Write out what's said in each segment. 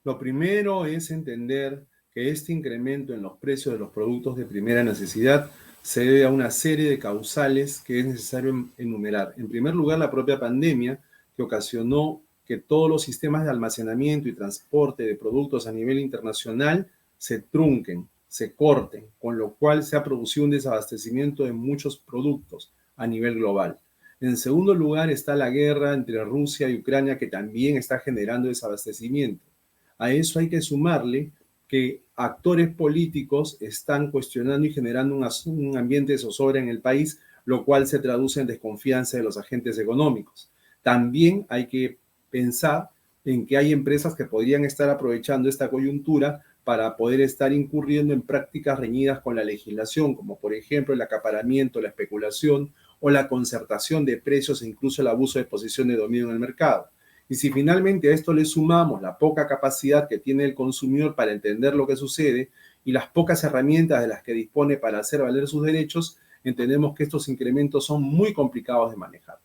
Lo primero es entender que este incremento en los precios de los productos de primera necesidad se debe a una serie de causales que es necesario enumerar. En primer lugar, la propia pandemia, que ocasionó que todos los sistemas de almacenamiento y transporte de productos a nivel internacional se trunquen, se corten, con lo cual se ha producido un desabastecimiento de muchos productos a nivel global. En segundo lugar está la guerra entre Rusia y Ucrania, que también está generando desabastecimiento. A eso hay que sumarle que actores políticos están cuestionando y generando un ambiente de zozobra en el país, lo cual se traduce en desconfianza de los agentes económicos. También hay que pensar en que hay empresas que podrían estar aprovechando esta coyuntura para poder estar incurriendo en prácticas reñidas con la legislación, como por ejemplo el acaparamiento, la especulación o la concertación de precios e incluso el abuso de posición de dominio en el mercado. Y si finalmente a esto le sumamos la poca capacidad que tiene el consumidor para entender lo que sucede y las pocas herramientas de las que dispone para hacer valer sus derechos, entendemos que estos incrementos son muy complicados de manejar.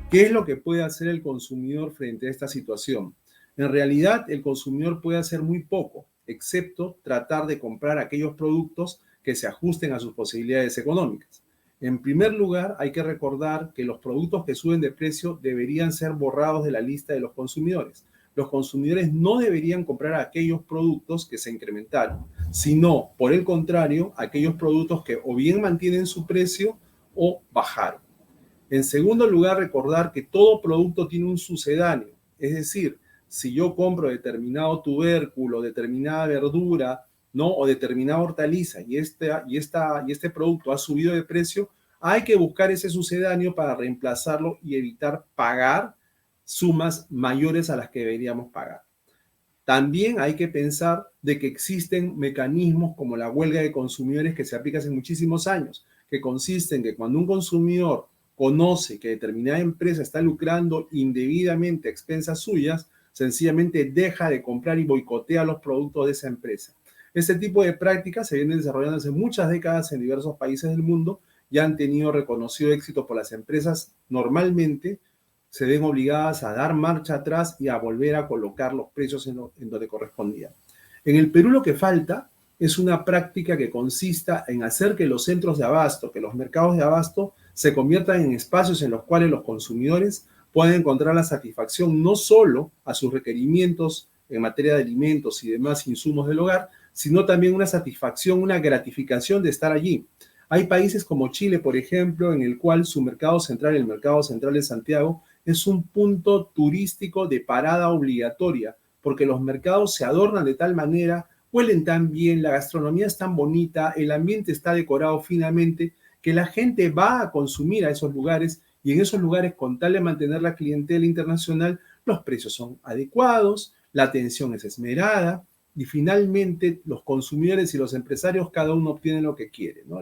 ¿Qué es lo que puede hacer el consumidor frente a esta situación? En realidad, el consumidor puede hacer muy poco, excepto tratar de comprar aquellos productos que se ajusten a sus posibilidades económicas. En primer lugar, hay que recordar que los productos que suben de precio deberían ser borrados de la lista de los consumidores. Los consumidores no deberían comprar aquellos productos que se incrementaron, sino, por el contrario, aquellos productos que o bien mantienen su precio o bajaron. En segundo lugar, recordar que todo producto tiene un sucedáneo, es decir, si yo compro determinado tubérculo, determinada verdura, ¿no? O determinada hortaliza y este producto ha subido de precio, hay que buscar ese sucedáneo para reemplazarlo y evitar pagar sumas mayores a las que deberíamos pagar. También hay que pensar de que existen mecanismos como la huelga de consumidores que se aplica hace muchísimos años, que consiste en que cuando un consumidor conoce que determinada empresa está lucrando indebidamente a expensas suyas, sencillamente deja de comprar y boicotea los productos de esa empresa. Este tipo de prácticas se vienen desarrollando hace muchas décadas en diversos países del mundo y han tenido reconocido éxito por las empresas. Normalmente se ven obligadas a dar marcha atrás y a volver a colocar los precios en donde correspondían. En el Perú lo que falta es una práctica que consista en hacer que los centros de abasto, que los mercados de abasto se conviertan en espacios en los cuales los consumidores pueden encontrar la satisfacción no solo a sus requerimientos en materia de alimentos y demás insumos del hogar, sino también una satisfacción, una gratificación de estar allí. Hay países como Chile, por ejemplo, en el cual su mercado central, el mercado central de Santiago, es un punto turístico de parada obligatoria, porque los mercados se adornan de tal manera, huelen tan bien, la gastronomía es tan bonita, el ambiente está decorado finamente, que la gente va a consumir a esos lugares y en esos lugares, con tal de mantener la clientela internacional, los precios son adecuados, la atención es esmerada y finalmente los consumidores y los empresarios cada uno obtienen lo que quiere, ¿no?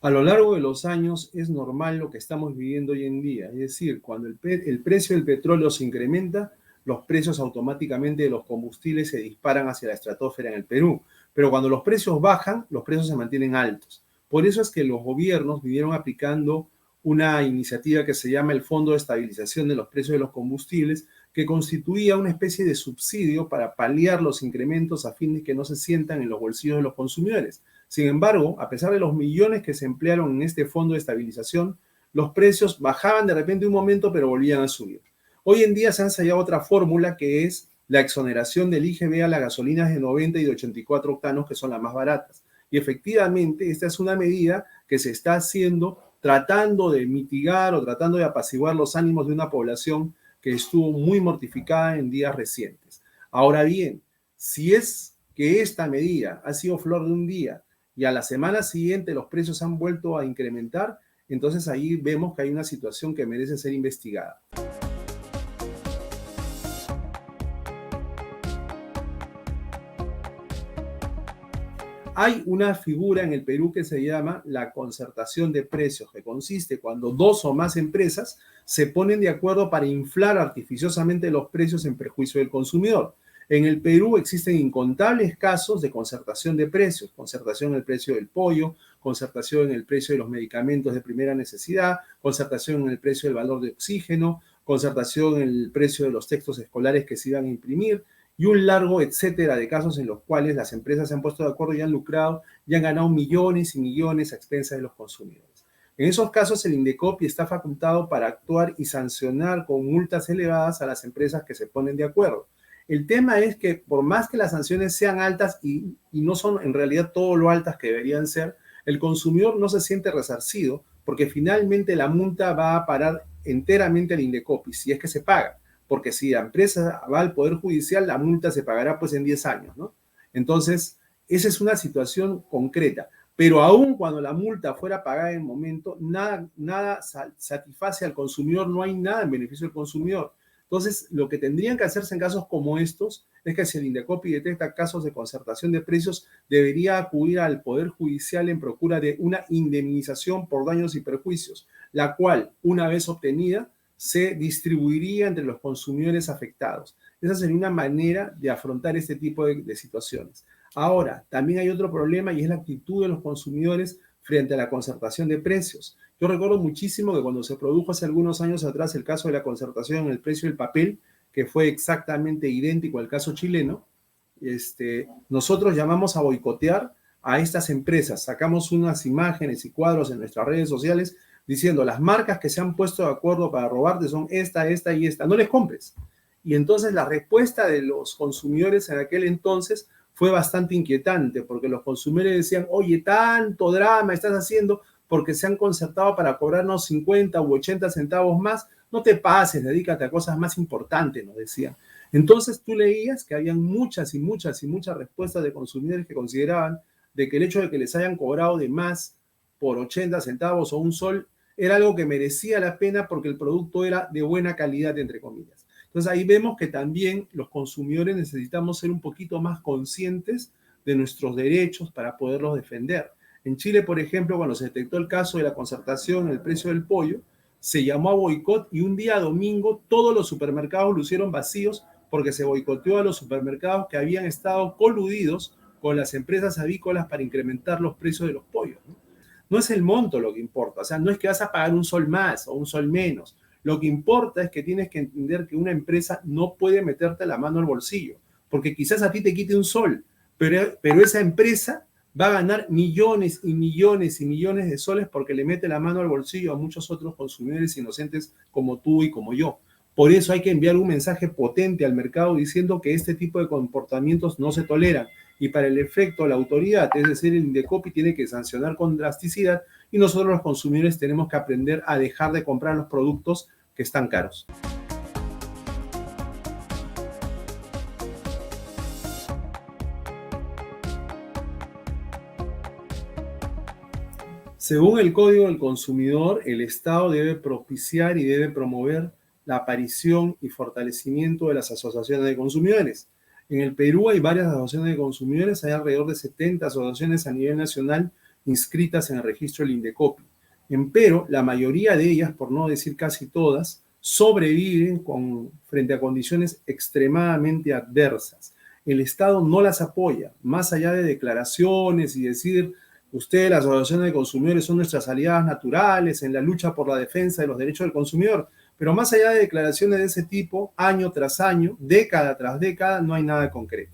A lo largo de los años es normal lo que estamos viviendo hoy en día, es decir, cuando el precio del petróleo se incrementa, los precios automáticamente de los combustibles se disparan hacia la estratosfera en el Perú, pero cuando los precios bajan, los precios se mantienen altos. Por eso es que los gobiernos vinieron aplicando una iniciativa que se llama el Fondo de Estabilización de los Precios de los Combustibles, que constituía una especie de subsidio para paliar los incrementos a fin de que no se sientan en los bolsillos de los consumidores. Sin embargo, a pesar de los millones que se emplearon en este fondo de estabilización, los precios bajaban de repente un momento, pero volvían a subir. Hoy en día se ha ensayado otra fórmula que es la exoneración del IGB a las gasolinas de 90 y de 84 octanos, que son las más baratas. Y efectivamente, esta es una medida que se está haciendo tratando de mitigar o tratando de apaciguar los ánimos de una población que estuvo muy mortificada en días recientes. Ahora bien, si es que esta medida ha sido flor de un día y a la semana siguiente los precios han vuelto a incrementar, entonces ahí vemos que hay una situación que merece ser investigada. Hay una figura en el Perú que se llama la concertación de precios, que consiste cuando dos o más empresas se ponen de acuerdo para inflar artificiosamente los precios en perjuicio del consumidor. En el Perú existen incontables casos de concertación de precios, concertación en el precio del pollo, concertación en el precio de los medicamentos de primera necesidad, concertación en el precio del valor de oxígeno, concertación en el precio de los textos escolares que se iban a imprimir y un largo etcétera de casos en los cuales las empresas se han puesto de acuerdo y han lucrado y han ganado millones y millones a expensas de los consumidores. En esos casos, el INDECOPI está facultado para actuar y sancionar con multas elevadas a las empresas que se ponen de acuerdo. El tema es que por más que las sanciones sean altas y no son en realidad todo lo altas que deberían ser, el consumidor no se siente resarcido porque finalmente la multa va a parar enteramente al INDECOPI, si es que se paga. Porque si la empresa va al Poder Judicial, la multa se pagará pues en 10 años, ¿no? Entonces, esa es una situación concreta. Pero aún cuando la multa fuera pagada en el momento, nada satisface al consumidor, no hay nada en beneficio del consumidor. Entonces, lo que tendrían que hacerse en casos como estos es que si el INDECOPI detecta casos de concertación de precios, debería acudir al Poder Judicial en procura de una indemnización por daños y perjuicios, la cual, una vez obtenida, se distribuiría entre los consumidores afectados. Esa sería una manera de afrontar este tipo de situaciones. Ahora, también hay otro problema y es la actitud de los consumidores frente a la concertación de precios. Yo recuerdo muchísimo que cuando se produjo hace algunos años atrás el caso de la concertación en el precio del papel, que fue exactamente idéntico al caso chileno, nosotros llamamos a boicotear a estas empresas. Sacamos unas imágenes y cuadros en nuestras redes sociales diciendo las marcas que se han puesto de acuerdo para robarte son esta y esta. No les compres. Y entonces la respuesta de los consumidores en aquel entonces fue bastante inquietante porque los consumidores decían, oye, tanto drama estás haciendo porque se han concertado para cobrarnos 50 u 80 centavos más, no te pases, dedícate a cosas más importantes, nos decían. Entonces tú leías que habían muchas respuestas de consumidores que consideraban de que el hecho de que les hayan cobrado de más por 80 centavos o un sol era algo que merecía la pena porque el producto era de buena calidad, entre comillas. Entonces ahí vemos que también los consumidores necesitamos ser un poquito más conscientes de nuestros derechos para poderlos defender. En Chile, por ejemplo, cuando se detectó el caso de la concertación en el precio del pollo, se llamó a boicot y un día domingo todos los supermercados lucieron vacíos porque se boicoteó a los supermercados que habían estado coludidos con las empresas avícolas para incrementar los precios de los pollos, ¿no? No es el monto lo que importa, o sea, no es que vas a pagar un sol más o un sol menos. Lo que importa es que tienes que entender que una empresa no puede meterte la mano al bolsillo, porque quizás a ti te quite un sol, pero esa empresa va a ganar millones y millones y millones de soles porque le mete la mano al bolsillo a muchos otros consumidores inocentes como tú y como yo. Por eso hay que enviar un mensaje potente al mercado diciendo que este tipo de comportamientos no se toleran. Y para el efecto, la autoridad, es decir, el INDECOPI, tiene que sancionar con drasticidad y nosotros los consumidores tenemos que aprender a dejar de comprar los productos que están caros. Según el Código del Consumidor, el Estado debe propiciar y debe promover la aparición y fortalecimiento de las asociaciones de consumidores. En el Perú hay varias asociaciones de consumidores, hay alrededor de 70 asociaciones a nivel nacional inscritas en el registro del INDECOPI. Empero, la mayoría de ellas, por no decir casi todas, sobreviven frente a condiciones extremadamente adversas. El Estado no las apoya, más allá de declaraciones y decir, ustedes, las asociaciones de consumidores, son nuestras aliadas naturales en la lucha por la defensa de los derechos del consumidor. Pero más allá de declaraciones de ese tipo, año tras año, década tras década, no hay nada concreto.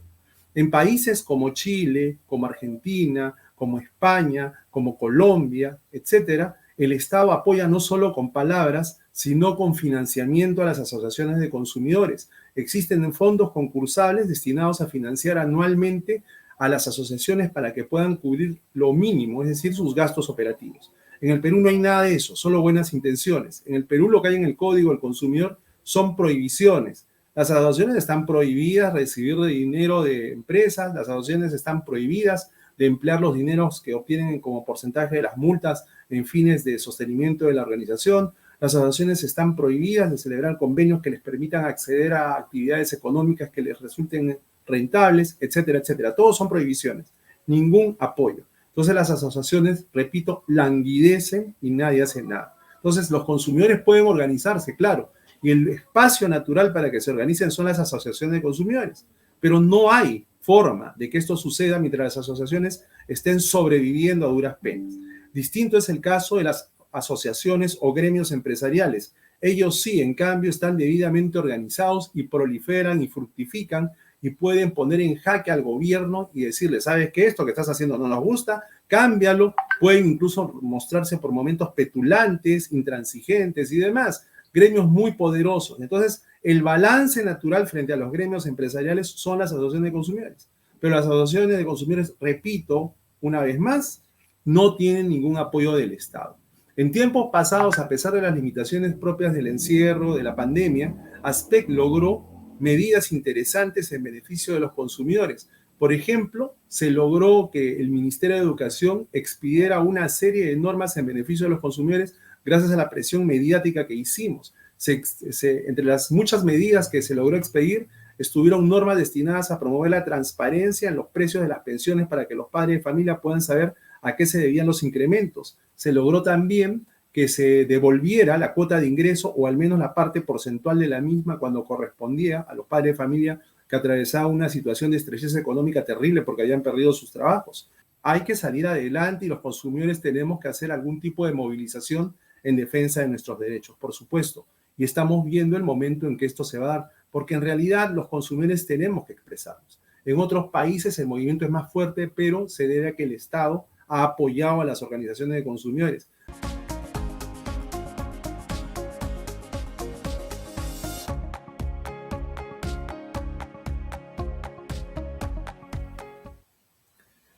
En países como Chile, como Argentina, como España, como Colombia, etcétera, el Estado apoya no solo con palabras, sino con financiamiento a las asociaciones de consumidores. Existen fondos concursables destinados a financiar anualmente a las asociaciones para que puedan cubrir lo mínimo, es decir, sus gastos operativos. En el Perú no hay nada de eso, solo buenas intenciones. En el Perú lo que hay en el Código del Consumidor son prohibiciones. Las asociaciones están prohibidas de recibir dinero de empresas, las asociaciones están prohibidas de emplear los dineros que obtienen como porcentaje de las multas en fines de sostenimiento de la organización. Las asociaciones están prohibidas de celebrar convenios que les permitan acceder a actividades económicas que les resulten rentables, etcétera, etcétera. Todos son prohibiciones, ningún apoyo. Entonces las asociaciones, repito, languidecen y nadie hace nada. Entonces los consumidores pueden organizarse, claro, y el espacio natural para que se organicen son las asociaciones de consumidores. pero no hay forma de que esto suceda mientras las asociaciones estén sobreviviendo a duras penas. Distinto es el caso de las asociaciones o gremios empresariales. Ellos sí, en cambio, están debidamente organizados y proliferan y fructifican y pueden poner en jaque al gobierno y decirle, ¿sabes qué? Esto que estás haciendo no nos gusta, cámbialo. Pueden incluso mostrarse por momentos petulantes, intransigentes y demás. Gremios muy poderosos. Entonces, el balance natural frente a los gremios empresariales son las asociaciones de consumidores. Pero las asociaciones de consumidores, repito, una vez más, no tienen ningún apoyo del Estado. En tiempos pasados, a pesar de las limitaciones propias del encierro, de la pandemia, ASPEC logró medidas interesantes en beneficio de los consumidores. Por ejemplo, se logró que el Ministerio de Educación expidiera una serie de normas en beneficio de los consumidores gracias a la presión mediática que hicimos. Entre las muchas medidas que se logró expedir, estuvieron normas destinadas a promover la transparencia en los precios de las pensiones para que los padres de familia puedan saber a qué se debían los incrementos. Se logró también que se devolviera la cuota de ingreso o al menos la parte porcentual de la misma cuando correspondía a los padres de familia que atravesaban una situación de estrechez económica terrible porque habían perdido sus trabajos. Hay que salir adelante y los consumidores tenemos que hacer algún tipo de movilización en defensa de nuestros derechos, por supuesto. Y estamos viendo el momento en que esto se va a dar, porque en realidad los consumidores tenemos que expresarnos. En otros países el movimiento es más fuerte, pero se debe a que el Estado ha apoyado a las organizaciones de consumidores.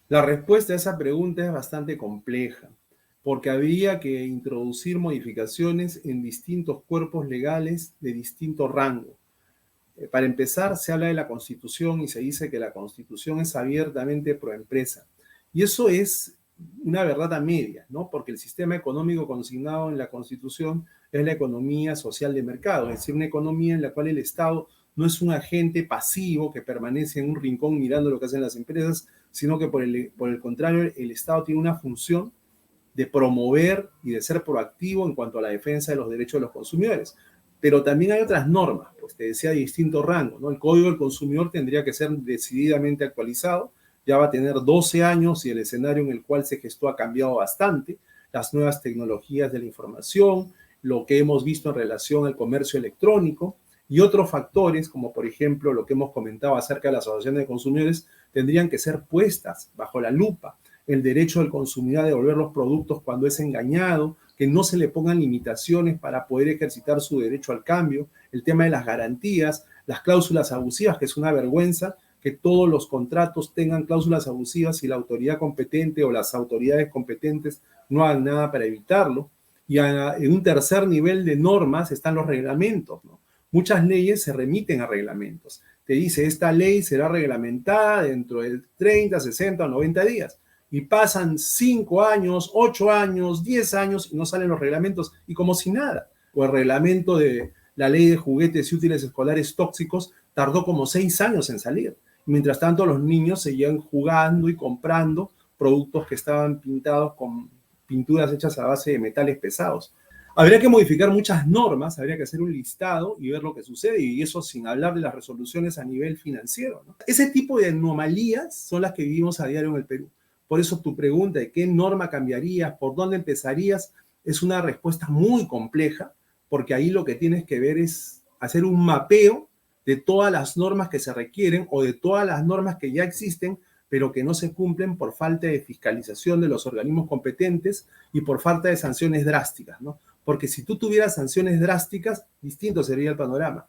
La respuesta a esa pregunta es bastante compleja, porque habría que introducir modificaciones en distintos cuerpos legales de distinto rango. Para empezar, se habla de la Constitución y se dice que la Constitución es abiertamente proempresa. Y eso es una verdad a medias, ¿no? Porque el sistema económico consignado en la Constitución es la economía social de mercado, es decir, una economía en la cual el Estado no es un agente pasivo que permanece en un rincón mirando lo que hacen las empresas, sino que por el contrario, el Estado tiene una función de promover y de ser proactivo en cuanto a la defensa de los derechos de los consumidores. Pero también hay otras normas, pues te decía, de distinto rango, ¿no? El Código del Consumidor tendría que ser decididamente actualizado, ya va a tener 12 años y el escenario en el cual se gestó ha cambiado bastante, las nuevas tecnologías de la información, lo que hemos visto en relación al comercio electrónico y otros factores, como por ejemplo lo que hemos comentado acerca de las asociaciones de consumidores, tendrían que ser puestas bajo la lupa. El derecho del consumidor a devolver los productos cuando es engañado, que no se le pongan limitaciones para poder ejercitar su derecho al cambio, el tema de las garantías, las cláusulas abusivas, que es una vergüenza que todos los contratos tengan cláusulas abusivas y la autoridad competente o las autoridades competentes no hagan nada para evitarlo. Y en un tercer nivel de normas están los reglamentos, ¿no? Muchas leyes se remiten a reglamentos. Te dice, esta ley será reglamentada dentro de 30, 60 o 90 días. Y pasan 5 años, 8 años, 10 años y no salen los reglamentos y como si nada. O el reglamento de la ley de juguetes y útiles escolares tóxicos tardó como 6 años en salir. Mientras tanto, los niños seguían jugando y comprando productos que estaban pintados con pinturas hechas a base de metales pesados. Habría que modificar muchas normas, habría que hacer un listado y ver lo que sucede, y eso sin hablar de las resoluciones a nivel financiero, ¿no? Ese tipo de anomalías son las que vivimos a diario en el Perú. Por eso tu pregunta de qué norma cambiarías, por dónde empezarías, es una respuesta muy compleja, porque ahí lo que tienes que ver es hacer un mapeo de todas las normas que se requieren o de todas las normas que ya existen, pero que no se cumplen por falta de fiscalización de los organismos competentes y por falta de sanciones drásticas, ¿no? Porque si tú tuvieras sanciones drásticas, distinto sería el panorama.